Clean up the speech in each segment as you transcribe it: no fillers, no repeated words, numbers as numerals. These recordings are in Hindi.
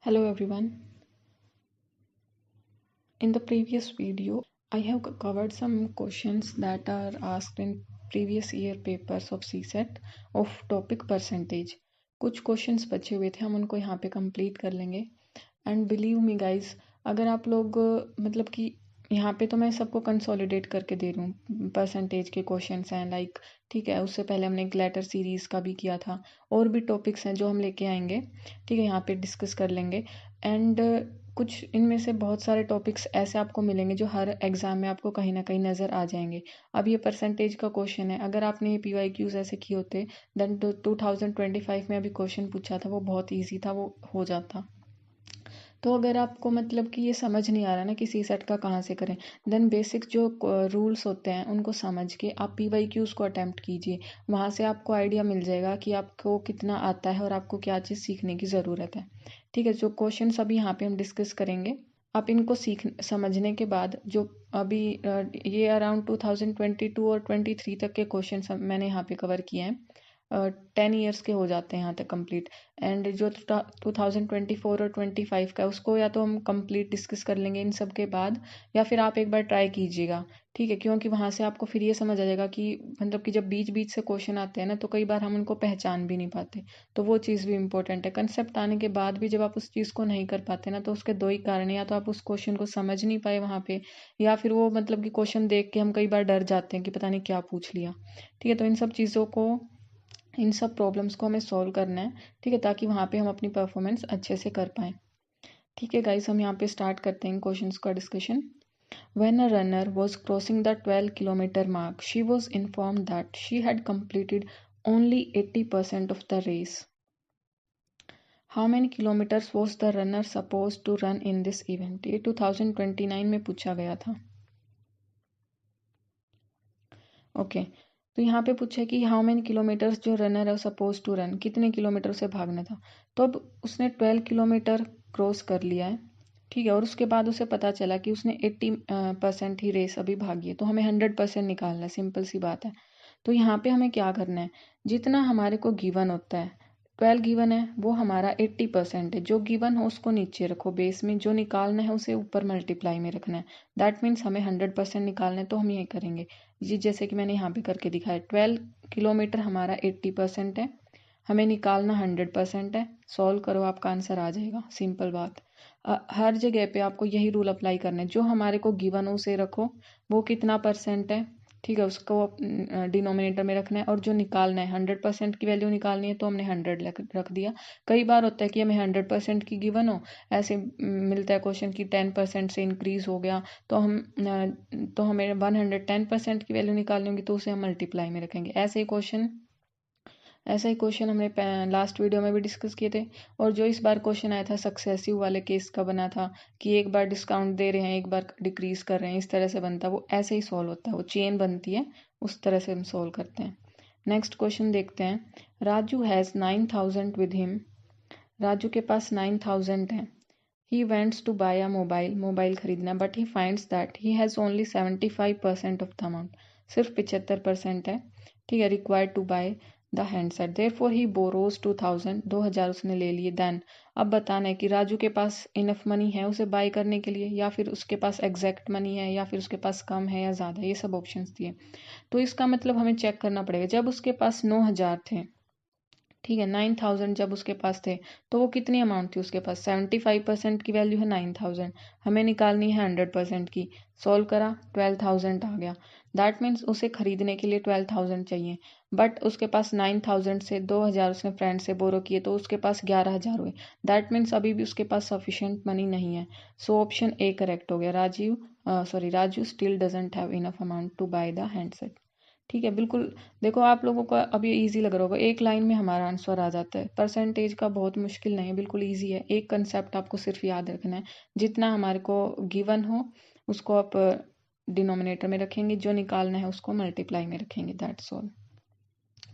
Hello everyone. In the previous video, I have covered some questions that are asked in previous year papers of CSET of topic percentage. कुछ क्वेश्चंस बचे हुए थे, हम उनको यहाँ पे कंप्लीट कर लेंगे. एंड बिलीव मी गाइज, अगर आप लोग मतलब कि यहाँ पे तो मैं सबको कंसोलिडेट करके दे रही हूँ. परसेंटेज के क्वेश्चंस हैं लाइक, ठीक है. उससे पहले हमने ग्लैटर सीरीज का भी किया था. और भी टॉपिक्स हैं जो हम लेके आएंगे, ठीक है, यहाँ पे डिस्कस कर लेंगे. एंड कुछ इनमें से बहुत सारे टॉपिक्स ऐसे आपको मिलेंगे जो हर एग्जाम में आपको कहीं ना कहीं नज़र आ जाएंगे. अब ये परसेंटेज का क्वेश्चन है, अगर आपने ये PYQs ऐसे किए होते देन 2025 में अभी क्वेश्चन पूछा था, वो बहुत ईजी था, वो हो जाता. तो अगर आपको मतलब कि ये समझ नहीं आ रहा ना कि CSET का कहाँ से करें, देन बेसिक जो रूल्स होते हैं उनको समझ के आप PYQs को अटैम्प्ट कीजिए. वहाँ से आपको आइडिया मिल जाएगा कि आपको कितना आता है और आपको क्या चीज़ सीखने की ज़रूरत है. ठीक है, जो क्वेश्चंस अभी यहाँ पे हम डिस्कस करेंगे, आप इनको समझने के बाद जो अभी ये अराउंड 2022 और 23 तक के क्वेश्चन मैंने यहाँ पे कवर किए हैं. 10 ईयर्स के हो जाते हैं यहाँ तक कंप्लीट. एंड जो 2024 और 25 का उसको या तो हम कंप्लीट डिस्कस कर लेंगे इन सब के बाद, या फिर आप एक बार ट्राई कीजिएगा. ठीक है, क्योंकि वहाँ से आपको फिर ये समझ आ जाएगा कि मतलब कि जब बीच बीच से क्वेश्चन आते हैं ना, तो कई बार हम उनको पहचान भी नहीं पाते. तो वो चीज़ भी इंपॉर्टेंट है. कंसेप्ट आने के बाद भी जब आप उस चीज़ को नहीं कर पाते ना, तो उसके दो ही कारण हैं. या तो आप उस क्वेश्चन को समझ नहीं पाए वहाँ पे, या फिर वो मतलब कि क्वेश्चन देख के हम कई बार डर जाते हैं कि पता नहीं क्या पूछ लिया. ठीक है, तो इन सब चीज़ों को, इन सब प्रॉब्लम्स को हमें सॉल्व करना है. ठीक है, ताकि वहाँ पे हम अपनी परफॉर्मेंस अच्छे से कर पाएँ. ठीक है गाइस, हम यहाँ पे स्टार्ट करते हैं क्वेश्चंस का discussion. When a runner was crossing the 12-kilometer mark, she was informed that she had completed only 80% of the race. How many kilometers was the runner supposed to run in this event? ये 2029 में पूछा गया था. ओके, तो यहाँ पे पूछा कि हाउ मेनी किलोमीटर्स जो रनर है सपोज टू रन, कितने किलोमीटर उसे भागना था. तो अब उसने 12 किलोमीटर क्रॉस कर लिया है. ठीक है, और उसके बाद उसे पता चला कि उसने 80% ही रेस अभी भागी है. तो हमें 100% निकालना है, सिंपल सी बात है. तो यहाँ पे हमें क्या करना है, जितना हमारे को गिवन होता है, 12 गिवन है, वो हमारा 80% है. जो गिवन हो उसको नीचे रखो बेस में, जो निकालना है उसे ऊपर मल्टीप्लाई में रखना है. दैट मीन्स हमें 100% निकालना है, तो हम ये करेंगे जी, जैसे कि मैंने यहाँ पे करके दिखाया. 12 किलोमीटर हमारा 80% है, हमें निकालना 100% है. सॉल्व करो, आपका आंसर आ जाएगा. सिंपल बात. हर जगह पे आपको यही रूल अप्लाई करना है, जो हमारे को गिवन हो उसे रखो, वो कितना परसेंट है, ठीक है, उसको डिनोमिनेटर में रखना है. और जो निकालना है 100% की वैल्यू निकालनी है, तो हमने 100 रख दिया. कई बार होता है कि हमें 100% की गिवन हो, ऐसे मिलता है क्वेश्चन की 10% से इंक्रीज हो गया, तो हमें 110% की वैल्यू निकालनी होगी, तो उसे हम मल्टीप्लाई में रखेंगे. ऐसे ही क्वेश्चन हमने लास्ट वीडियो में भी डिस्कस किए थे. और जो इस बार क्वेश्चन आया था सक्सेसिव वाले केस का बना था, कि एक बार डिस्काउंट दे रहे हैं, एक बार डिक्रीज कर रहे हैं, इस तरह से बनता है. वो ऐसे ही सॉल्व होता है, वो चेन बनती है, उस तरह से हम सॉल्व करते हैं. नेक्स्ट क्वेश्चन देखते हैं. Raju has 9,000 with him. Raju के पास 9,000 है. He wants to buy a mobile खरीदना, but he finds that he has only 75% of the amount. सिर्फ 75% है. ठीक है, required to buy the handset. Therefore he borrows 2,000. 2,000 उसने ले लिए. देन अब बताना है कि राजू के पास इनफ मनी है उसे बाय करने के लिए, या फिर उसके पास एग्जैक्ट मनी है, या फिर उसके पास कम है या ज़्यादा. ये सब ऑप्शंस दिए. तो इसका मतलब हमें चेक करना पड़ेगा. जब उसके पास 9,000 थे, ठीक है, 9,000 जब उसके पास थे, तो वो कितनी अमाउंट थी उसके पास, 75% की वैल्यू है 9,000. हमें निकालनी है 100% की. सॉल्व करा, 12,000 आ गया. दैट मीन्स उसे खरीदने के लिए 12,000 चाहिए. बट उसके पास 9,000 से 2,000 उसने फ्रेंड से बोरो किए, तो उसके पास 11,000 हुए. दैट मीन्स अभी भी उसके पास सफिशिएंट मनी नहीं है. सो ऑप्शन ए करेक्ट हो गया. Raju still doesn't have enough amount to buy the handset. ठीक है, बिल्कुल. देखो, आप लोगों को अब ये इजी लग रहा होगा, एक लाइन में हमारा आंसर आ जाता है. परसेंटेज का बहुत मुश्किल नहीं है, बिल्कुल इजी है. एक कंसेप्ट आपको सिर्फ याद रखना है, जितना हमारे को गिवन हो उसको आप डिनोमिनेटर में रखेंगे, जो निकालना है उसको मल्टीप्लाई में रखेंगे. That's all.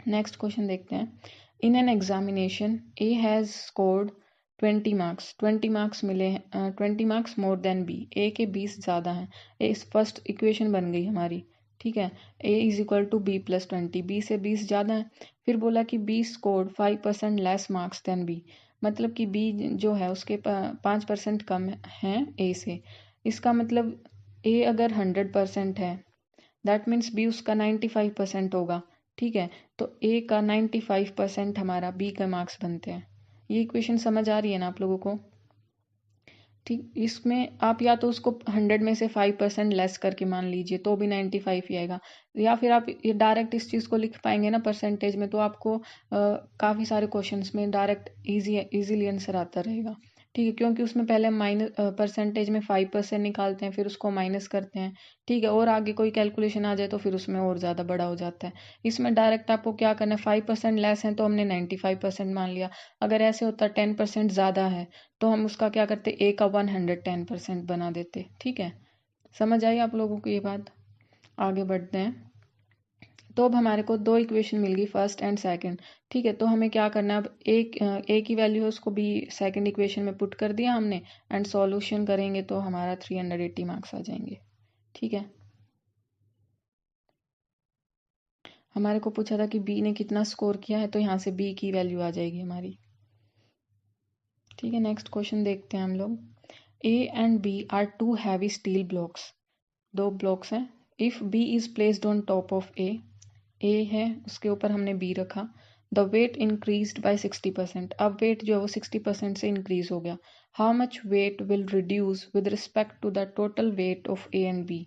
नेक्स्ट क्वेश्चन देखते हैं. इन an examination A has scored 20 marks. 20 marks मिले हैं, 20 मार्क्स मोर देन बी. ए के 20 ज़्यादा हैं. इस फर्स्ट इक्वेशन बन गई हमारी. ठीक है, a is equal to B plus 20. B से 20 ज़्यादा है. फिर बोला कि B scored 5% less marks than B. मतलब कि बी जो है उसके 5% कम है ए से। इसका मतलब ए अगर 100% है, दैट मीन्स बी उसका 95% होगा। ठीक है, तो ए का 95% हमारा बी का मार्क्स बनते हैं। ये इक्वेशन समझ आ रही है ना आप लोगों को? ठीक, इसमें आप या तो उसको 100 में से 5% लेस करके मान लीजिए तो भी 95 ही आएगा, या फिर आप ये डायरेक्ट इस चीज़ को लिख पाएंगे ना परसेंटेज में, तो आपको काफ़ी सारे क्वेश्चंस में डायरेक्ट इजीली आंसर आता रहेगा। ठीक है, क्योंकि उसमें पहले माइनस परसेंटेज में 5% निकालते हैं, फिर उसको माइनस करते हैं। ठीक है, और आगे कोई कैलकुलेशन आ जाए तो फिर उसमें और ज़्यादा बड़ा हो जाता है। इसमें डायरेक्ट आपको क्या करना है, 5% लेस है तो हमने 95% मान लिया। अगर ऐसे होता 10% ज़्यादा है तो हम उसका क्या करते, ए का 110% बना देते। ठीक है, समझ आई आप लोगों को ये बात? आगे बढ़ते हैं। तो अब हमारे को दो इक्वेशन मिल गई, फर्स्ट एंड सेकंड। ठीक है, तो हमें क्या करना है, अब ए की वैल्यू है उसको बी सेकंड इक्वेशन में पुट कर दिया हमने, एंड सॉल्यूशन करेंगे तो हमारा 380 मार्क्स आ जाएंगे। ठीक है, हमारे को पूछा था कि बी ने कितना स्कोर किया है, तो यहाँ से बी की वैल्यू आ जाएगी हमारी। ठीक है, नेक्स्ट क्वेश्चन देखते हैं हम लोग। A and B are two heavy steel blocks, दो ब्लॉक्स हैं। If B is placed on top of A है उसके ऊपर हमने बी रखा। द वेट इंक्रीज्ड बाय 60%, अब वेट जो है वो 60% से इंक्रीज हो गया। How much weight will reduce with respect to the total weight of A and B,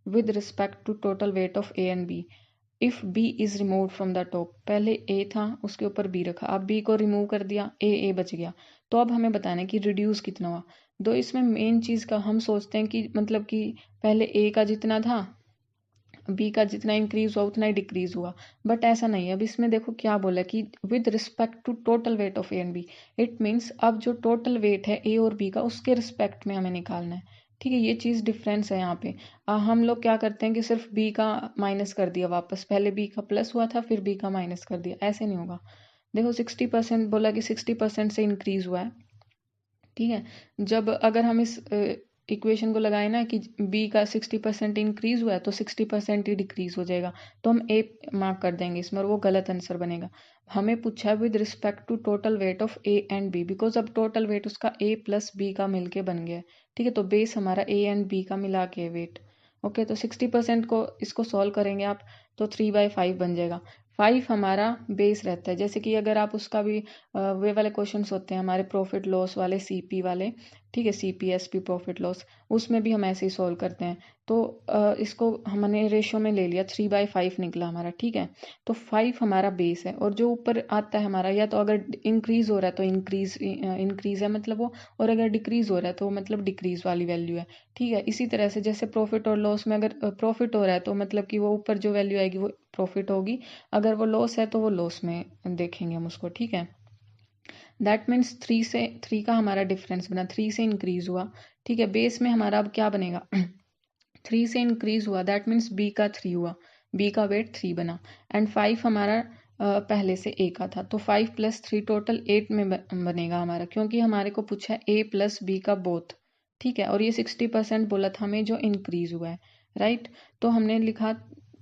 with respect to total weight of A and B if B is remove from the top. पहले ए था उसके ऊपर बी रखा, अब बी को रिमूव कर दिया, ए बच गया। तो अब हमें बताना है कि रिड्यूस कितना हुआ। दो इसमें मेन चीज का हम सोचते हैं कि मतलब कि पहले ए का जितना था, बी का जितना इंक्रीज हुआ उतना ही डिक्रीज हुआ, बट ऐसा नहीं है। अब इसमें देखो क्या बोला कि with respect to total weight of A and B, it means अब जो टोटल वेट है ए और बी का उसके रिस्पेक्ट में हमें निकालना है। ठीक है, ये चीज़ डिफरेंस है यहाँ पे। हम लोग क्या करते हैं कि सिर्फ बी का माइनस कर दिया वापस, पहले बी का प्लस हुआ था फिर बी का माइनस कर दिया, ऐसे नहीं होगा। देखो 60% बोला कि 60% से इंक्रीज हुआ है। ठीक है, जब अगर हम इस इक्वेशन को लगाए ना कि बी का 60% इंक्रीज हुआ है तो 60% ही डिक्रीज हो जाएगा, तो हम ए मार्क कर देंगे इसमें और वो गलत आंसर बनेगा। हमें पूछा है with respect to total weight of A and B, because अब टोटल वेट उसका ए प्लस बी का मिलके बन गया है। ठीक है, तो बेस हमारा ए एंड बी का मिला के वेट। ओके, तो 60% को इसको सॉल्व करेंगे आप तो 3/5 बन जाएगा। 5 हमारा बेस रहता है, जैसे कि अगर आप उसका भी वे वाले क्वेश्चंस होते हैं हमारे प्रॉफिट लॉस वाले, सीपी वाले। ठीक है, सीपीएसपी प्रॉफिट लॉस, उसमें भी हम ऐसे ही सॉल्व करते हैं। तो इसको हमने रेशो में ले लिया, 3/5 निकला हमारा। ठीक है, तो 5 हमारा बेस है, और जो ऊपर आता है हमारा, या तो अगर इंक्रीज हो रहा है तो इंक्रीज है मतलब वो, और अगर डिक्रीज हो रहा है तो मतलब डिक्रीज वाली वैल्यू है। ठीक है, इसी तरह से जैसे प्रॉफिट और लॉस में अगर प्रॉफिट हो रहा है तो मतलब कि वो ऊपर जो वैल्यू आएगी वो प्रॉफिट होगी, अगर वो लॉस है तो वो लॉस में देखेंगे हम उसको। ठीक है, दैट मीन्स 3 का हमारा डिफरेंस बना, 3 से इंक्रीज हुआ। ठीक है, बेस में हमारा अब क्या बनेगा 3 से इंक्रीज हुआ, दैट मीन्स बी का 3 हुआ, बी का वेट 3 बना। एंड 5 हमारा पहले से ए का था, तो 5 + 3 टोटल 8 में बनेगा हमारा, क्योंकि हमारे को पूछा है ए प्लस बी का बोथ। ठीक है, और ये 60% बोला था हमें जो इंक्रीज हुआ है, राइट। तो हमने लिखा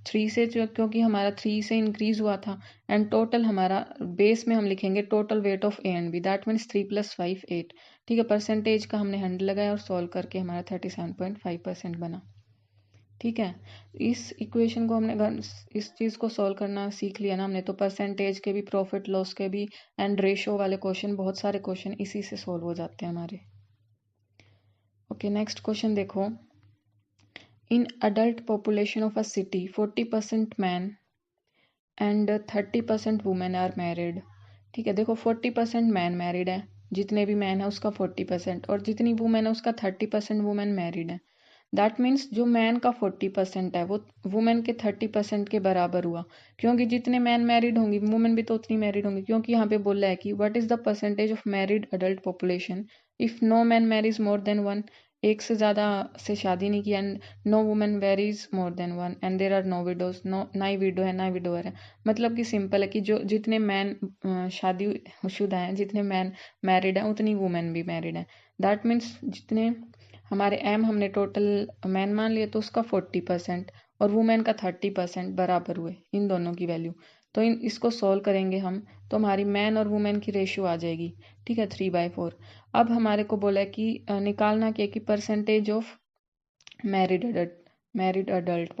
3 से, जो क्योंकि हमारा 3 से इंक्रीज हुआ था, एंड टोटल हमारा बेस में हम लिखेंगे total weight of A and B, that means 3 + 5 8। ठीक है, परसेंटेज का हमने 100 लगाया और सॉल्व करके हमारा 37.5% बना। ठीक है, इस इक्वेशन को हमने इस चीज़ को सॉल्व करना सीख लिया ना हमने, तो परसेंटेज के भी, प्रॉफिट लॉस के भी, एंड रेशो वाले क्वेश्चन, बहुत सारे क्वेश्चन इसी से सॉल्व हो जाते हैं हमारे। ओके, नेक्स्ट क्वेश्चन देखो। In adult population of a city 40% man and 30% women are married. ठीक है, देखो 40% मैन मैरिड है, जितने भी मैन है उसका 40%, और जितनी वुमेन है उसका 30% वुमेन मैरिड है। दैट मीन्स जो मैन का 40% है वो वुमेन के 30% के बराबर हुआ, क्योंकि जितने मैन मैरिड होंगी वुमेन भी तो उतनी मैरिड होंगी, क्योंकि यहाँ पे बोला है कि what is the percentage of married adult population if no man marriage more than one, एक से ज़्यादा से शादी नहीं की, and no women marriage more than one, and there are no widows, no ना ही विडो है ना ही विडोअर है। मतलब कि सिंपल है कि जो जितने मैन शादी शुदा हैं, जितने मैन मैरिड हैं उतनी वुमेन भी मैरिड हैं। दैट मीन्स जितने हमारे एम हमने टोटल मैन मान लिया तो उसका 40% और वुमेन का 30% बराबर हुए इन दोनों की वैल्यू। तो इसको सॉल्व करेंगे हम, तो हमारी मैन और वुमेन की रेशियो आ जाएगी, ठीक है, 3/4। अब हमारे को बोला है कि निकालना क्या कि percentage of married adult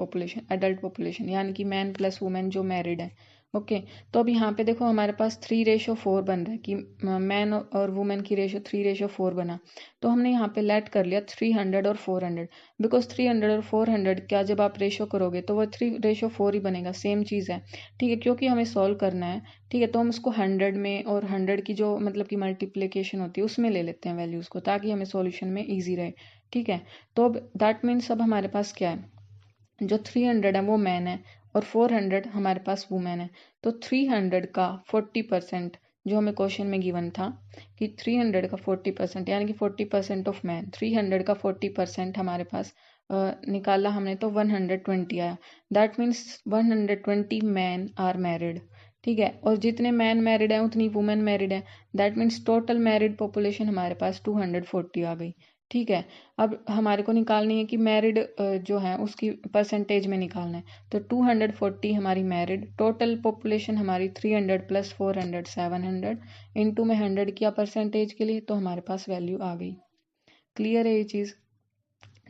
population, यानी कि मैन प्लस वुमेन जो मैरिड है। ओके, तो अब यहाँ पे देखो हमारे पास 3/4 बन रहा है कि मैन और वुमेन की रेशियो 3/4 बना। तो हमने यहाँ पे लेट कर लिया 300 और 400, बिकॉज 300 और 400 क्या जब आप रेशियो करोगे तो वो 3/4 ही बनेगा, सेम चीज़ है, ठीक है। क्योंकि हमें सॉल्व करना है, ठीक है, तो हम उसको 100 में और 100 की जो मतलब कि मल्टीप्लिकेशन होती है उसमें ले लेते हैं वैल्यूज़ को, ताकि हमें सॉल्यूशन में ईजी रहे, ठीक है। तो अब दैट मीन्स अब हमारे पास क्या है, जो 300 है वो मैन है और 400 हमारे पास वुमेन है। तो 300 का 40%, जो हमें क्वेश्चन में गिवन था कि 300 का 40%, यानी कि 40% ऑफ मैन, 300 का 40% हमारे पास निकाला हमने, तो 120 आया। That means 120 man are married, ठीक है, और जितने मैन मैरिड है उतनी वुमेन मैरिड है। That means total married population हमारे पास 240 आ गई, ठीक है। अब हमारे को निकालनी है कि मैरिड जो है उसकी परसेंटेज में निकालना है। तो 240 हमारी मैरिड, टोटल पॉपुलेशन हमारी 300 प्लस 400 700, इनटू में 100 किया परसेंटेज के लिए, तो हमारे पास वैल्यू आ गई। क्लियर है ये चीज़?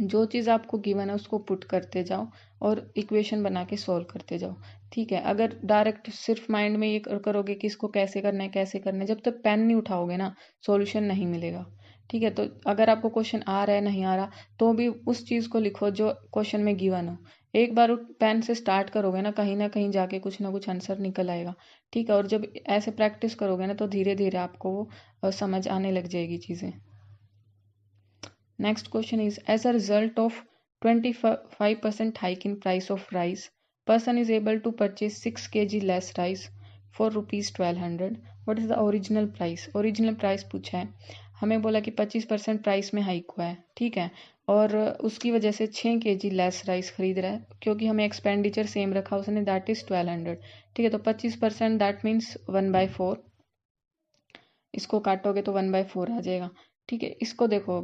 जो चीज़ आपको गिवन है उसको पुट करते जाओ और इक्वेशन बना के सॉल्व करते जाओ, ठीक है। अगर डायरेक्ट सिर्फ माइंड में ये करोगे कि इसको कैसे करना है कैसे करना है, जब तक पेन नहीं उठाओगे ना सॉल्यूशन नहीं मिलेगा, ठीक है। तो अगर आपको क्वेश्चन आ रहा है नहीं आ रहा तो भी उस चीज़ को लिखो जो क्वेश्चन में गिवन हो। एक बार पेन से स्टार्ट करोगे ना कहीं जाके कुछ ना कुछ आंसर निकल आएगा, ठीक है। और जब ऐसे प्रैक्टिस करोगे ना तो धीरे धीरे आपको समझ आने लग जाएगी चीज़ें। Next question is, as a result of 25% hike in price of rice, person is able to purchase 6 kg less rice for rupees 1200. What is the original price? Original price पूछा है हमें, बोला कि 25% प्राइस में हाइक हुआ है, ठीक है, और उसकी वजह से 6 kg लेस राइस खरीद रहा है, क्योंकि हमें एक्सपेंडिचर सेम रखा उसने, दैट इज 1200, ठीक है। तो 25% दैट मीन्स 1/4, इसको काटोगे तो 1/4 आ जाएगा, ठीक है। इसको देखो,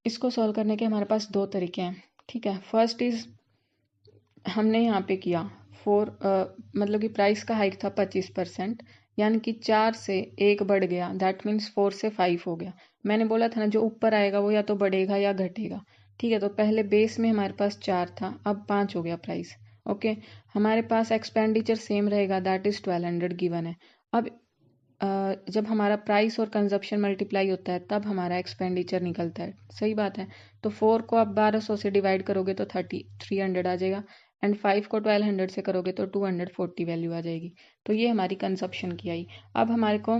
इसको सॉल्व करने के हमारे पास दो तरीके हैं, ठीक है। फर्स्ट इज हमने यहाँ पे किया मतलब कि प्राइस का हाइक था 25%, यानी कि 4 से 1 बढ़ गया, दैट मीन्स 4 से 5 हो गया। मैंने बोला था ना जो ऊपर आएगा वो या तो बढ़ेगा या घटेगा, ठीक है। तो पहले बेस में हमारे पास 4 था, अब 5 हो गया प्राइस, ओके। हमारे पास एक्सपेंडिचर सेम रहेगा, दैट इज 1200 गिवन है। अब जब हमारा प्राइस और कंजप्शन मल्टीप्लाई होता है तब हमारा एक्सपेंडिचर निकलता है, सही बात है। तो 4 को आप 1200 से डिवाइड करोगे तो 300 आ जाएगा, एंड 5 को 1200 से करोगे तो 240 वैल्यू आ जाएगी। तो ये हमारी कंजप्शन की आई। अब हमारे को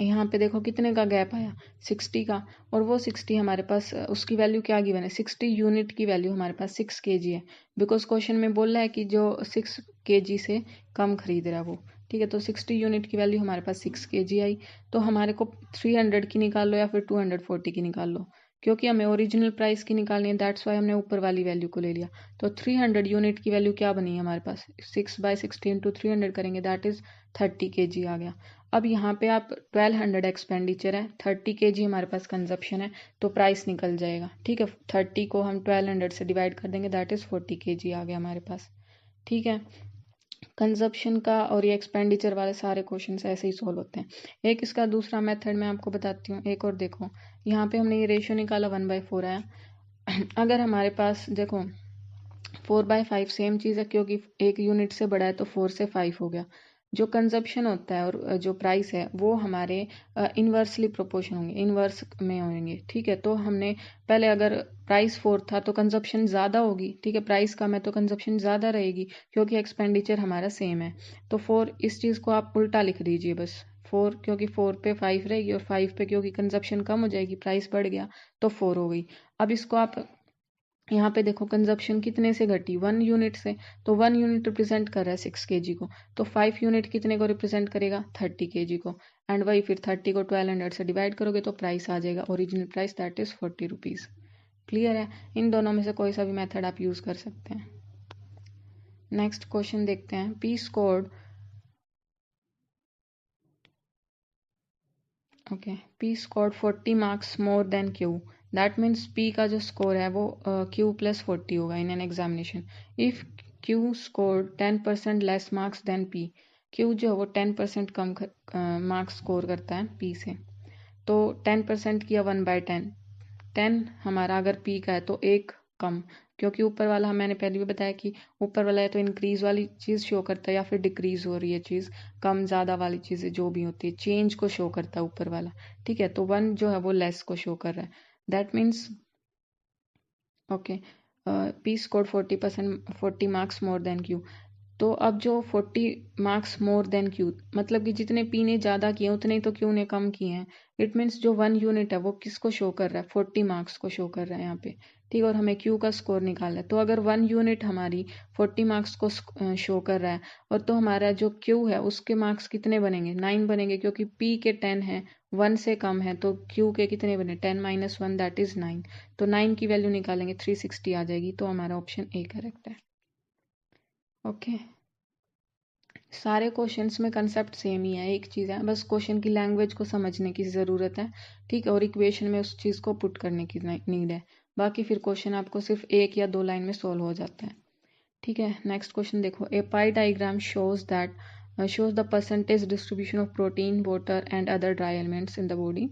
यहाँ पे देखो कितने का गैप आया, 60 का, और वो 60 हमारे पास उसकी वैल्यू क्या गिवन है, 60 यूनिट की वैल्यू हमारे पास 6 kg है, बिकॉज क्वेश्चन में बोल रहा है कि जो 6 kg से कम खरीद रहा है वो, ठीक है। तो 60 यूनिट की वैल्यू हमारे पास 6 kg आई। तो हमारे को 300 की निकाल लो या फिर 240 की निकाल लो, क्योंकि हमें ओरिजिनल प्राइस की निकालनी है, दैट्स वाई हमने ऊपर वाली वैल्यू को ले लिया। तो 300 यूनिट की वैल्यू क्या बनी हमारे पास, 6/60 इंटू 300 करेंगे, दैट इज 30 kg आ गया। अब यहाँ पे आप 1200 एक्सपेंडिचर है, 30 kg हमारे पास कंजप्शन है, तो प्राइस निकल जाएगा, ठीक है। 30 को हम 1200 से डिवाइड कर देंगे, दैट इज़ 40 kg आ गया हमारे पास, ठीक है। कंजप्शन का और ये एक्सपेंडिचर वाले सारे क्वेश्चन ऐसे ही सोल्व होते हैं। एक इसका दूसरा मेथड मैं आपको बताती हूँ, एक और देखो, यहाँ पे हमने ये रेशियो निकाला 1/4 आया। अगर हमारे पास देखो 4/5 सेम चीज़ है, क्योंकि एक यूनिट से बड़ा है तो 4 से 5 हो गया। जो कंजप्शन होता है और जो प्राइस है वो हमारे इन्वर्सली प्रोपोर्शन होंगे, इन्वर्स में होंगे, ठीक है। तो हमने पहले अगर प्राइस 4 था तो कंजप्शन ज़्यादा होगी, ठीक है, प्राइस कम है तो कंजप्शन ज़्यादा रहेगी, क्योंकि एक्सपेंडिचर हमारा सेम है। तो 4, इस चीज़ को आप उल्टा लिख दीजिए बस, 4 क्योंकि 4 पे 5 रहेगी, और 5 पे क्योंकि कंजप्शन कम हो जाएगी, प्राइस बढ़ गया तो 4 हो गई। अब इसको आप यहाँ पे देखो कंजप्शन कितने से घटी, 1 यूनिट से, तो 1 यूनिट रिप्रेजेंट कर रहा है 6 kg को, तो 5 यूनिट कितने को रिप्रेजेंट करेगा, 30 kg को, एंड वही फिर 30 को 1200 से डिवाइड करोगे तो प्राइस आ जाएगा, original price, that is 40 rupees. Clear है? इन दोनों में से कोई सा भी मेथड आप यूज़ कर सकते हैं। नेक्स्ट क्वेश्चन देखते हैं। P scored, okay, P scored 40 marks more than Q, that means P का जो स्कोर है वो Q + 40 होगा in an examination. If Q scored 10% less marks than P। Q जो है वो 10% कम मार्क्स स्कोर करता है P से। तो 10% किया 1/10, 10 हमारा अगर P का है तो 1 कम, क्योंकि ऊपर वाला मैंने पहले भी बताया कि ऊपर वाला है तो इंक्रीज वाली चीज़ शो करता है या फिर डिक्रीज हो रही है चीज़, कम ज़्यादा वाली चीज़ें जो भी होती है चेंज को शो करता है ऊपर वाला। ठीक है, तो 1 जो है वो लेस को शो कर रहा है। That means okay, P score 40 marks more than Q। तो अब जो 40 मार्क्स मोर देन Q मतलब कि जितने P ने ज़्यादा किए उतने ही तो Q ने कम किए हैं। इट मीन्स जो 1 यूनिट है वो किसको शो कर रहा है, 40 मार्क्स को शो कर रहा है यहाँ पे। ठीक, और हमें Q का स्कोर निकालना है। तो अगर 1 यूनिट हमारी 40 मार्क्स को शो कर रहा है और तो हमारा जो Q है उसके मार्क्स कितने बनेंगे, 9 बनेंगे, क्योंकि P के 10 है, 1 से कम है, तो Q के कितने बने, 10 - 1 दैट इज़ 9। तो 9 की वैल्यू निकालेंगे 360 आ जाएगी। तो हमारा ऑप्शन ए करेक्ट है। ओके, सारे क्वेश्चंस में कंसेप्ट सेम ही है, एक चीज़ है बस क्वेश्चन की लैंग्वेज को समझने की ज़रूरत है। ठीक है, और इक्वेशन में उस चीज़ को पुट करने की नीड है। बाकी फिर क्वेश्चन आपको सिर्फ 1 या 2 लाइन में सोल्व हो जाता है। ठीक है, नेक्स्ट क्वेश्चन देखो। A pie diagram shows the percentage distribution of protein, water and other dry elements in the body.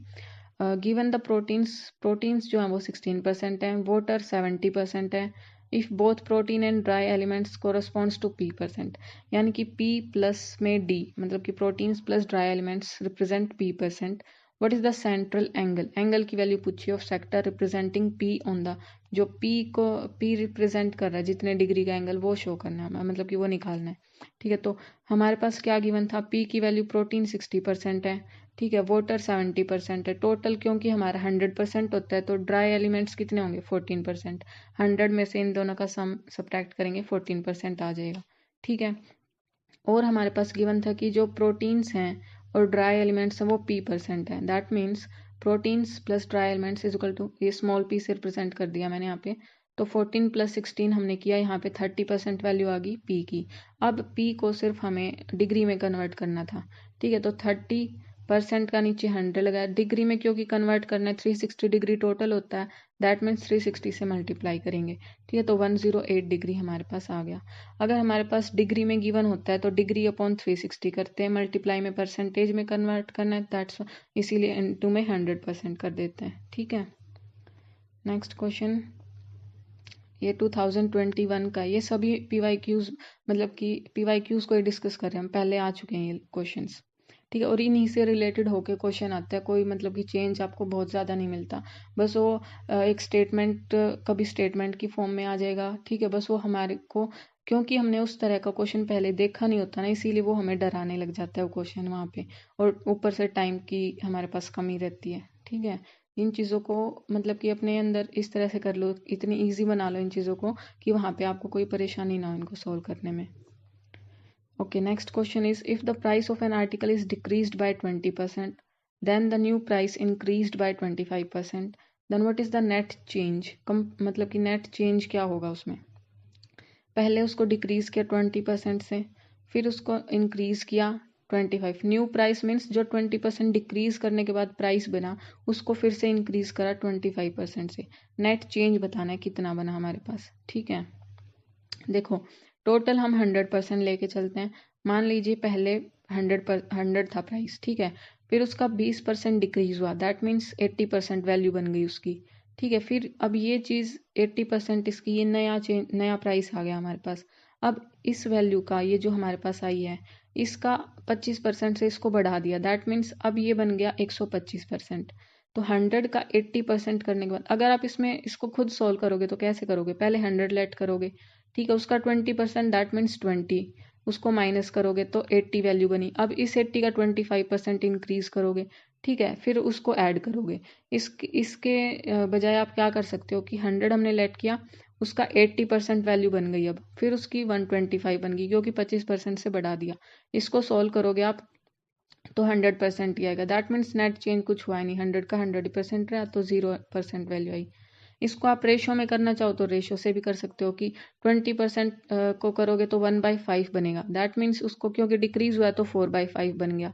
Given the proteins जो है वो 16% है, वाटर 70% है। If both protein and dry elements corresponds to P%, यानी कि P प्लस में D, मतलब कि proteins plus dry elements represent P%। What is the central angle, angle की वैल्यू पूछी of sector representing P on the, जो P रिप्रेजेंट कर रहा है जितने डिग्री का एंगल वो शो करना है, मतलब कि वो निकालना है। ठीक है, तो हमारे पास क्या गिवन था, P की वैल्यू प्रोटीन 60% है, ठीक है, वाटर 70% है टोटल, क्योंकि हमारा 100% होता है तो ड्राई एलिमेंट्स कितने होंगे 14%। 100 में से इन दोनों का सम सब्ट्रैक्ट करेंगे 14% आ जाएगा। ठीक है, और हमारे पास गिवन था कि जो प्रोटीन्स हैं और ड्राई एलिमेंट्स हैं वो P% है। That means proteins plus dry elements is equal to, ये स्मॉल p से रिप्रेजेंट कर दिया मैंने यहाँ पे, तो 14 + 16 हमने किया, यहाँ पे 30% वैल्यू आ गई P की। अब P को सिर्फ हमें डिग्री में कन्वर्ट करना था। ठीक है, तो 30% का नीचे 100 लगाया, डिग्री में क्योंकि कन्वर्ट करना है 360 डिग्री टोटल होता है, दैट मीन्स 360 से मल्टीप्लाई करेंगे। ठीक है, तो 108 डिग्री हमारे पास आ गया। अगर हमारे पास डिग्री में गिवन होता है तो डिग्री अपॉन 360 करते हैं, मल्टीप्लाई में परसेंटेज में कन्वर्ट करना है, दैट्स इसीलिए इनटू में 100% कर देते हैं। ठीक है, नेक्स्ट क्वेश्चन, ये 2021 का, ये सभी PYQs मतलब कि PYQs को ही डिस्कस कर रहे हैं हम, पहले आ चुके हैं ये क्वेश्चंस। ठीक है, और इन्हीं से रिलेटेड होके क्वेश्चन आता है, कोई मतलब कि चेंज आपको बहुत ज़्यादा नहीं मिलता, बस वो एक स्टेटमेंट कभी स्टेटमेंट की फॉर्म में आ जाएगा। ठीक है, बस वो हमारे को, क्योंकि हमने उस तरह का क्वेश्चन पहले देखा नहीं होता ना, इसीलिए वो हमें डराने लग जाता है वो क्वेश्चन वहाँ पे, और ऊपर से टाइम की हमारे पास कमी रहती है। ठीक है, इन चीज़ों को मतलब कि अपने अंदर इस तरह से कर लो, इतनी इजी बना लो इन चीज़ों को कि वहाँ पे आपको कोई परेशानी ना हो इनको सॉल्व करने में। Okay, next question is, if the price of an article is decreased by 20%, then the new price increased by 25%, then what is the net change. मतलब कि नेट चेंज क्या होगा उसमें, पहले उसको डिक्रीज किया 20% से, फिर उसको इंक्रीज किया 25। न्यू प्राइस मीन्स जो 20% डिक्रीज करने के बाद प्राइस बना उसको फिर से इंक्रीज करा 25% से। नेट चेंज बताना है कितना बना हमारे पास। ठीक है, देखो टोटल हम 100% लेके चलते हैं। मान लीजिए पहले 100 था प्राइस, ठीक है, फिर उसका 20% डिक्रीज हुआ, दैट मीन्स 80% वैल्यू बन गई उसकी। ठीक है, फिर अब ये चीज़ 80% इसकी, ये नया प्राइस आ गया हमारे पास। अब इस वैल्यू का, ये जो हमारे पास आई है, इसका 25% से इसको बढ़ा दिया, दैट मीन्स अब ये बन गया 125%। तो 100 का 80% करने के बाद अगर आप इसमें इसको खुद सोल्व करोगे तो कैसे करोगे, पहले 100 लेट करोगे, ठीक है, उसका 20% दैट मीन्स 20, उसको माइनस करोगे तो 80 वैल्यू बनी। अब इस 80 का 25% इंक्रीज करोगे, ठीक है, फिर उसको ऐड करोगे। इसके बजाय आप क्या कर सकते हो कि 100 हमने लेट किया, उसका 80% वैल्यू बन गई, अब फिर उसकी 125 बन गई क्योंकि 25% से बढ़ा दिया। इसको सॉल्व करोगे आप तो 100% ही आएगा, दैट मीन्स नेट चेंज कुछ हुआ नहीं, 100 का 100% रहा तो 0% वैल्यू आई। इसको आप रेशो में करना चाहो तो रेशो से भी कर सकते हो कि 20% को करोगे तो 1/5 बनेगा, दैट मीन्स उसको क्योंकि डिक्रीज हुआ है तो 4/5 बन गया।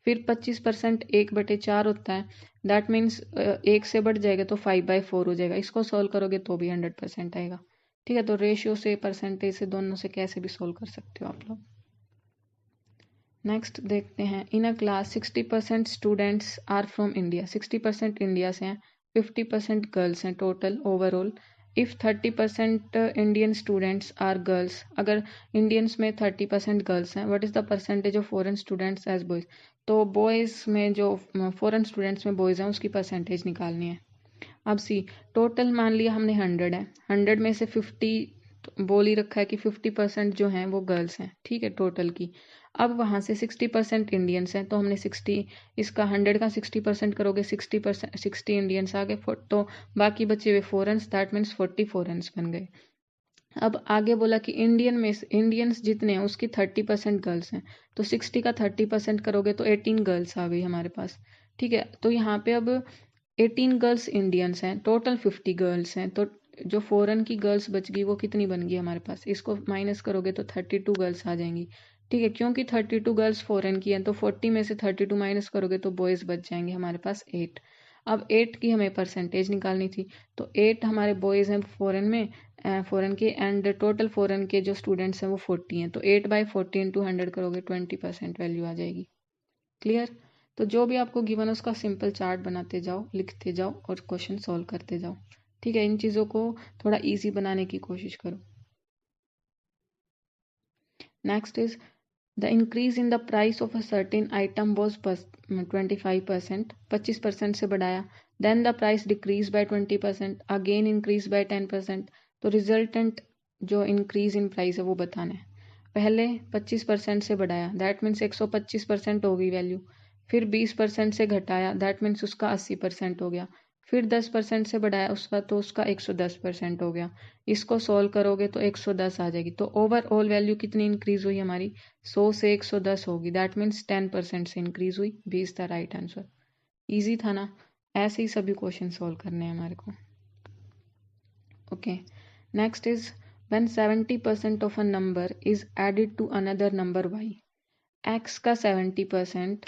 फिर 25% 1/4 होता है, दैट मीन्स 1 से बढ़ जाएगा तो 5/4 हो जाएगा। इसको सॉल्व करोगे तो भी 100% आएगा। ठीक है, तो रेशियो से परसेंटेज से दोनों से कैसे भी सोल्व कर सकते हो आप लोग। नेक्स्ट देखते हैं, in a class 60% students are from India, 60% India से हैं, 50% गर्ल्स हैं total overall. If 30% Indian students are girls, अगर इंडियंस में 30% गर्ल्स हैं, what is the percentage of foreign students as boys. तो बॉयज़ में जो फॉरेन स्टूडेंट्स में बॉयज़ हैं उसकी परसेंटेज निकालनी है। अब सी, टोटल मान लिया हमने 100 है, 100 में से 50 बोल ही रखा है कि 50% जो हैं वो गर्ल्स हैं, ठीक है टोटल की। अब वहाँ से 60% इंडियंस हैं, तो हमने 60 इसका 100 का 60% करोगे, 60% 60 इंडियंस आ गए, तो बाकी बचे हुए फॉरेन्स, दैट मीन्स 40 फॉरेन्स बन गए। अब आगे बोला कि इंडियंस जितने हैं उसकी 30% गर्ल्स हैं, तो 60 का 30% करोगे तो 18 गर्ल्स आ गई हमारे पास, ठीक है। तो यहाँ पे अब 18 गर्ल्स इंडियंस हैं, टोटल 50 गर्ल्स हैं, तो जो फॉरेन की गर्ल्स बच गई वो कितनी बन गई हमारे पास, इसको माइनस करोगे तो 32 गर्ल्स आ जाएंगी, ठीक है। क्योंकि 32 गर्ल्स फॉरेन की हैं तो 40 में से 32 माइनस करोगे तो बॉयज़ बच जाएंगे हमारे पास 8। अब 8 की हमें परसेंटेज निकालनी थी, तो 8 हमारे बॉयज़ हैं फॉरेन में, फॉरेन के, एंड टोटल फॉरेन के जो स्टूडेंट्स हैं वो 40 हैं, तो 8/40 इंटू 100 करोगे 20% वैल्यू आ जाएगी। क्लियर। तो जो भी आपको गिवन है उसका सिंपल चार्ट बनाते जाओ, लिखते जाओ और क्वेश्चन सॉल्व करते जाओ, ठीक है। इन चीज़ों को थोड़ा इजी बनाने की कोशिश करो। Next is, the increase in the price of a certain item was 25%, 25% से बढ़ाया, then the price decrease by 20%, again increase by 10%, तो रिजल्टेंट जो इंक्रीज इन प्राइस है वो बताना है। पहले 25% से बढ़ाया, दैट मीन्स 125% हो गई वैल्यू, फिर 20% से घटाया, दैट मीन्स उसका 80% हो गया, फिर 10% से बढ़ाया उसका, तो उसका 110% हो गया। इसको सॉल्व करोगे तो 110 आ जाएगी, तो ओवरऑल वैल्यू कितनी इंक्रीज हुई हमारी, 100 से 110 होगी, दैट मीन्स 10% से इंक्रीज हुई। B is the right answer. Easy था ना, ऐसे ही सभी क्वेश्चन सॉल्व करने हैं हमारे को। Okay, next is, when 70% of a number is added to another number y, x का 70%,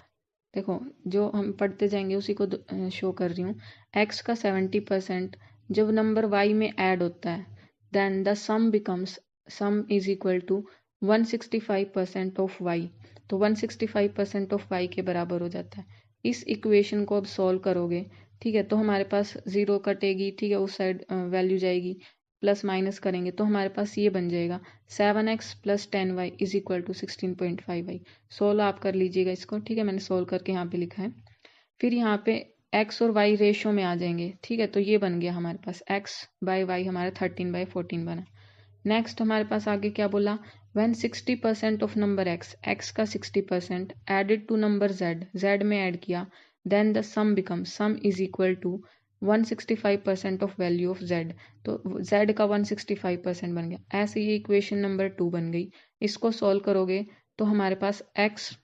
देखो जो हम पढ़ते जाएंगे उसी को शो कर रही हूँ, x का 70% जब नंबर y में ऐड होता है, then the sum becomes, sum is equal to 165% of y, तो 165% ऑफ y के बराबर हो जाता है। इस इक्वेशन को अब सॉल्व करोगे, ठीक है, तो हमारे पास जीरो कटेगी, ठीक है, उस साइड वैल्यू जाएगी, प्लस माइनस करेंगे तो हमारे पास ये बन जाएगा 7x + 10y is equal to 16.5y। Solve आप कर लीजिएगा इसको, ठीक है, मैंने सोल्व करके यहाँ पे लिखा है। फिर यहाँ पे x और y रेशो में आ जाएंगे, ठीक है, तो ये बन गया हमारे पास x/y हमारा 13/14 बना। नेक्स्ट हमारे पास आगे क्या बोला, व्हेन 60% ऑफ नंबर x का 60% एडेड टू नंबर z में ऐड किया, then the sum become, sum is equal to 165% of value of z, तो z का 165% बन गया। ऐसे ये इक्वेशन नंबर 2 बन गई। इसको सॉल्व करोगे तो हमारे पास x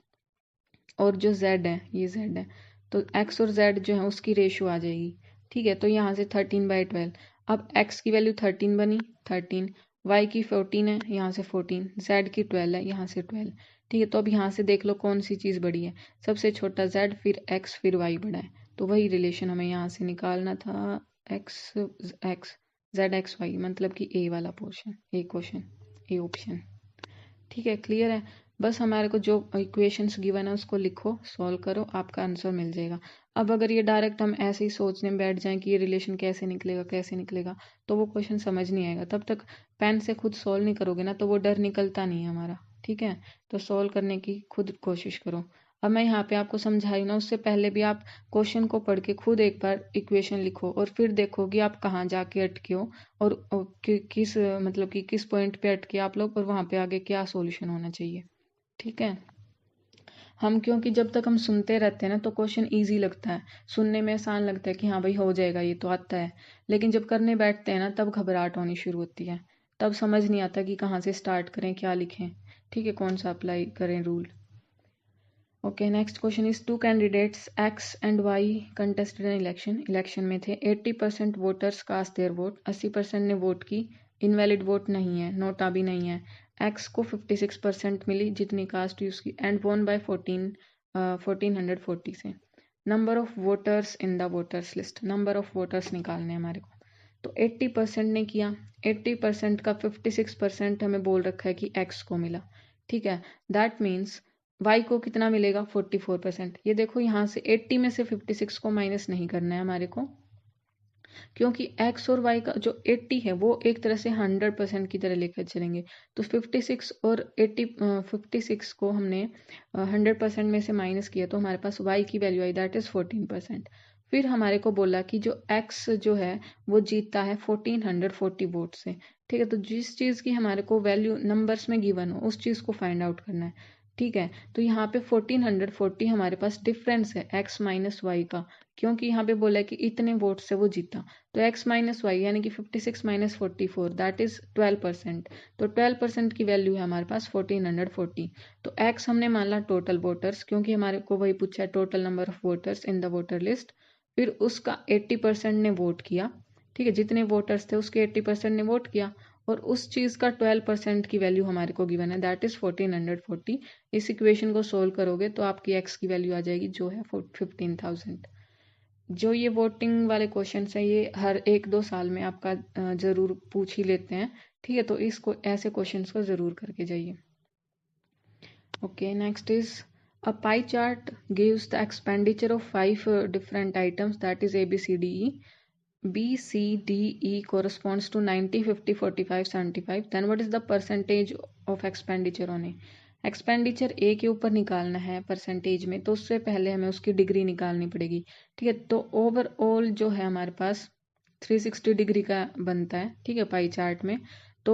और जो z है, ये z है, तो x और z जो है उसकी रेशो आ जाएगी, ठीक है। तो यहाँ से 13/12, अब x की वैल्यू 13 बनी, 13, y की 14 है, यहाँ से 14, z की 12 है, यहाँ से 12, ठीक है। तो अब यहाँ से देख लो कौन सी चीज़ बड़ी है, सबसे छोटा z, फिर x, फिर y बड़ा है, तो वही रिलेशन हमें यहाँ से निकालना था, x z x y, मतलब कि ए वाला portion, A question, A option, ठीक है। क्लियर है। बस हमारे को जो इक्वेशंस गिवन है उसको लिखो, सॉल्व करो, आपका आंसर मिल जाएगा। अब अगर ये डायरेक्ट हम ऐसे ही सोचने में बैठ जाएं कि ये रिलेशन कैसे निकलेगा कैसे निकलेगा, तो वो क्वेश्चन समझ नहीं आएगा। तब तक पेन से खुद सॉल्व नहीं करोगे ना तो वो डर निकलता नहीं है हमारा, ठीक है। तो सॉल्व करने की खुद कोशिश करो। अब मैं यहाँ पे आपको समझाई ना, उससे पहले भी आप क्वेश्चन को पढ़ के खुद एक बार इक्वेशन लिखो और फिर देखो कि आप कहाँ जाके अटके हो और किस मतलब कि किस पॉइंट पे अटके आप लोग, और वहाँ पे आगे क्या सॉल्यूशन होना चाहिए, ठीक है। हम क्योंकि जब तक हम सुनते रहते हैं ना तो क्वेश्चन इजी लगता है, सुनने में आसान लगता है कि हाँ भाई हो जाएगा ये तो आता है, लेकिन जब करने बैठते हैं ना तब घबराहट होनी शुरू होती है, तब समझ नहीं आता कि कहाँ से स्टार्ट करें, क्या लिखें, ठीक है, कौन सा अप्लाई करें rule. Okay, next question is, two candidates X and Y contested an election में थे, 80% वोटर्स कास्ट देयर वोट, 80% ने वोट की, इनवैलिड वोट नहीं है, नोटा भी नहीं है, एक्स को 56% मिली जितनी कास्ट हुई उसकी, एंड वोन बाय 1440 से। Number of voters in the voters list, number of voters निकालने हमारे को। तो 80% ने किया, 80% का 56% हमें बोल रखा है कि x को मिला। ठीक है, दैट मीन्स y को कितना मिलेगा 44%। ये देखो यहाँ से 80 में से 56 को माइनस नहीं करना है हमारे को, क्योंकि x और y का जो 80 है वो एक तरह से 100% की तरह लेकर चलेंगे। तो 56 और 80, 56 को हमने 100% में से माइनस किया तो हमारे पास y की वैल्यू आई, दैट इज 14%। फिर हमारे को बोला कि जो x जो है वो जीतता है 1440 वोट से। ठीक है, तो जिस चीज़ की हमारे को वैल्यू नंबर्स में गिवन हो उस चीज़ को फाइंड आउट करना है। ठीक है, तो यहाँ पे 1440 हमारे पास डिफरेंस है x माइनस वाई का, क्योंकि यहाँ पे बोला है कि इतने वोट से वो जीता। तो x माइनस वाई यानी कि 56 माइनस 44 दैट इज 12%। तो 12% की वैल्यू है हमारे पास 1440। तो x हमने मान ला टोटल वोटर्स, क्योंकि हमारे को वही पूछा है total number of voters in the voter list. फिर उसका 80% ने वोट किया। ठीक है, जितने वोटर्स थे उसके 80% ने वोट किया, और उस चीज़ का 12% की वैल्यू हमारे को गिवन है, दैट इज 1440। इस इक्वेशन को सोल्व करोगे तो आपकी एक्स की वैल्यू आ जाएगी जो है 15,000। जो ये वोटिंग वाले क्वेश्चन है ये हर 1-2 साल में आपका ज़रूर पूछ ही लेते हैं। ठीक है, तो इसको ऐसे क्वेश्चंस को ज़रूर करके जाइए। Okay, next is a pie chart gives the expenditure of 5 different items, that is A, B, C, D, E. B, C, D, E corresponds to 90, 50, 45, 75. Then what is the percentage of expenditure on A? Expenditure A के ऊपर निकालना है परसेंटेज में, तो उससे पहले हमें उसकी डिग्री निकालनी पड़ेगी। ठीक है, तो ओवरऑल जो है हमारे पास 360 डिग्री का बनता है। ठीक है, पाई चार्ट में तो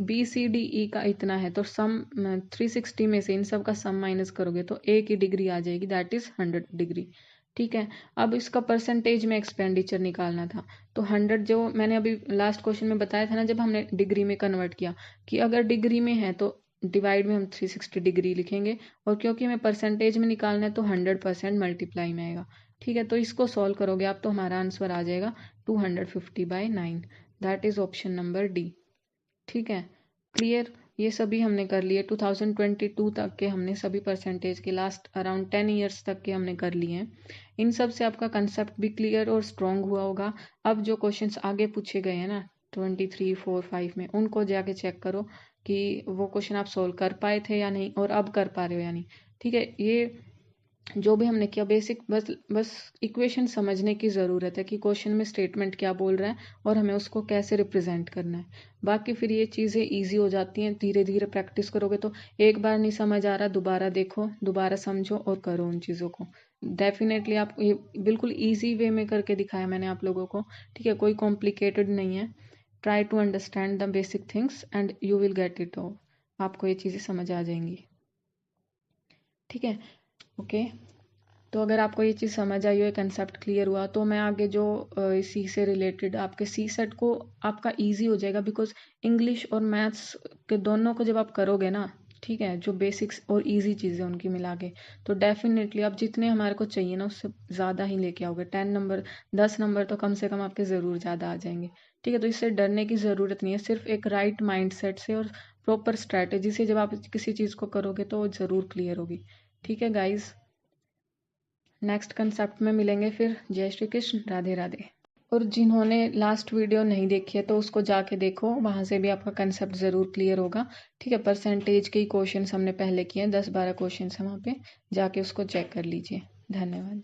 बी सी डी ई का इतना है, तो सम 360 में से इन सब का सम माइनस करोगे तो ए की डिग्री आ जाएगी, दैट इज 100 डिग्री। ठीक है, अब इसका परसेंटेज में एक्सपेंडिचर निकालना था, तो 100 जो मैंने अभी लास्ट क्वेश्चन में बताया था ना, जब हमने डिग्री में कन्वर्ट किया कि अगर डिग्री में है तो डिवाइड में हम 360 डिग्री लिखेंगे, और क्योंकि हमें परसेंटेज में निकालना है तो 100% मल्टीप्लाई में आएगा। ठीक है, तो इसको सॉल्व करोगे आप तो हमारा आंसर आ जाएगा 250/9, that is option number D. ठीक है, क्लियर, ये सभी हमने कर लिए 2022 तक के, हमने सभी परसेंटेज के लास्ट अराउंड 10 ईयर्स तक के हमने कर लिए हैं। इन सब से आपका कंसेप्ट भी क्लियर और स्ट्रॉन्ग हुआ होगा। अब जो क्वेश्चंस आगे पूछे गए हैं ना 23, 4, 5 में, उनको जाके चेक करो कि वो क्वेश्चन आप सोल्व कर पाए थे या नहीं, और अब कर पा रहे हो या नहीं। ठीक है, ये जो भी हमने किया बेसिक बस इक्वेशन समझने की ज़रूरत है कि क्वेश्चन में स्टेटमेंट क्या बोल रहा है और हमें उसको कैसे रिप्रेजेंट करना है। बाकी फिर ये चीज़ें इजी हो जाती हैं, धीरे धीरे प्रैक्टिस करोगे तो। एक बार नहीं समझ आ रहा, दोबारा देखो, दोबारा समझो और करो उन चीज़ों को। डेफिनेटली आप ये बिल्कुल ईजी वे में करके दिखाया मैंने आप लोगों को। ठीक है, कोई कॉम्प्लिकेटेड नहीं है। Try to understand the basic things and you will get it all. आपको ये चीज़ें समझ आ जाएंगी। ठीक है, ओके। तो अगर आपको ये चीज़ समझ आई हो, कंसेप्ट क्लियर हुआ, तो मैं आगे जो इसी से रिलेटेड आपके सी सेट को आपका इजी हो जाएगा, बिकॉज इंग्लिश और मैथ्स के दोनों को जब आप करोगे ना, ठीक है, जो बेसिक्स और इजी चीज़ें उनकी मिला के, तो डेफिनेटली आप जितने हमारे को चाहिए ना उससे ज़्यादा ही लेके आओगे। 10 नंबर 10 नंबर तो कम से कम आपके ज़रूर ज़्यादा आ जाएंगे। ठीक है, तो इससे डरने की ज़रूरत नहीं है, सिर्फ एक राइट माइंड सेट से और प्रॉपर स्ट्रैटेजी से जब आप किसी चीज़ को करोगे तो वो ज़रूर क्लियर होगी। ठीक है गाइज़, नेक्स्ट कंसेप्ट में मिलेंगे फिर। जय श्री कृष्ण, राधे राधे। और जिन्होंने लास्ट वीडियो नहीं देखी है तो उसको जाके देखो, वहाँ से भी आपका कंसेप्ट ज़रूर क्लियर होगा। ठीक है, परसेंटेज के ही क्वेश्चंस हमने पहले किए हैं, 10-12 क्वेश्चंस हैं वहाँ पे, जाके उसको चेक कर लीजिए। धन्यवाद।